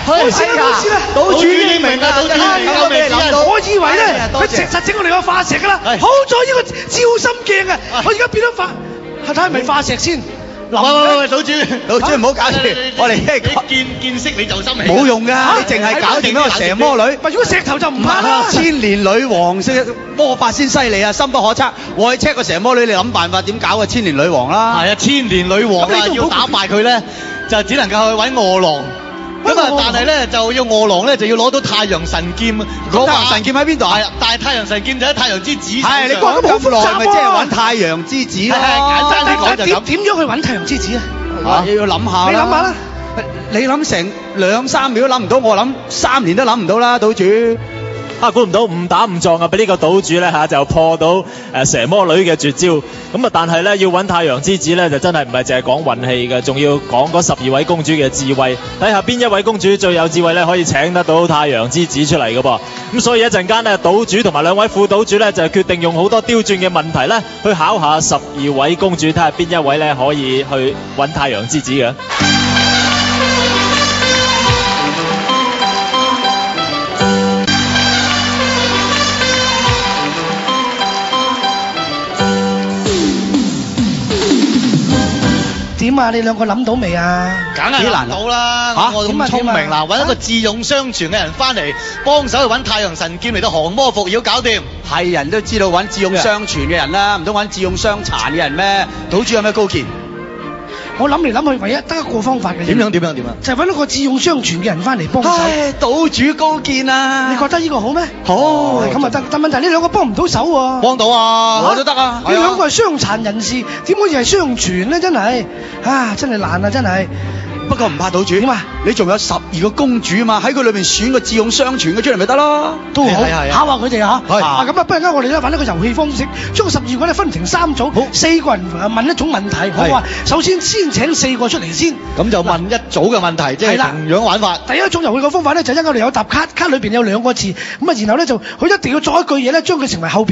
開始啦，島主英明啊，島主有咩諗到？我以為咧佢直實整我哋個化石㗎啦，好在呢個照心鏡啊，我而家變咗睇下係咪化石先。喂，島主唔好搞住，我哋你見識你就心氣，冇用㗎，你淨係搞掂一個蛇魔女。如果石頭就唔怕啦。千年女王魔法先犀利啊，深不可測。我去 check 個蛇魔女，你諗辦法點搞個千年女王啦？係啊，千年女王啊，要打敗佢咧，就只能夠去揾餓狼。咁啊，但係咧就要餓狼咧就要攞到太陽神劍。嗰太陽神劍喺邊度啊？但係太陽神劍就喺太陽之子。係你講咁耐，咪即係揾太陽之子咯。簡單啲講就咁。點樣去揾太陽之子啊？要諗下啦。你諗下啦。你諗成2-3秒都諗唔到，我諗3年都諗唔到啦，島主。估唔到誤打誤撞啊！俾呢個島主咧就破到蛇魔女嘅絕招。咁啊，但係咧要揾太陽之子咧，就真係唔係淨係講運氣嘅，仲要講嗰12位公主嘅智慧。睇下邊一位公主最有智慧咧，可以請得到太陽之子出嚟嘅噃。咁所以一陣間咧，島主同埋2位副島主咧就決定用好多刁鑽嘅問題咧，去考下12位公主，睇下邊一位咧可以去揾太陽之子嘅。點啊？你兩個諗到未啊？梗係諗到啦！我咁聰明嗱，揾一個智勇雙全嘅人翻嚟幫手去揾太陽神劍嚟到降魔伏妖搞掂。係人都知道揾智勇雙全嘅人啦，唔通揾智勇雙殘嘅人咩？島主有咩高見？我諗嚟諗去，唯一得一個方法嘅。點樣？就係揾一個智勇雙全嘅人翻嚟幫手。唉，島主高見啊！你覺得呢個好咩？好。咁啊得，但問題呢兩個幫唔到手喎。幫到啊，我都得啊。呢兩個係傷殘人士，點可以係雙全呢？真係，真係難啊！真係。不過唔怕島主，點啊？你仲有12個公主啊嘛，喺佢裏邊選個智勇雙全嘅出嚟咪得咯。都好，考下佢哋嚇。咁啊，不如咧，我哋咧玩一個遊戲方式，將12個咧分成3組，好，4個人問一種問題。好啊，首先請4個出嚟先。咁就問一組嘅問題，即係同樣玩法。第一種遊戲嘅方法咧，就因我哋有沓卡，卡裏邊有2個字，咁啊，然後咧就佢一定要作一句嘢咧，將佢成為後邊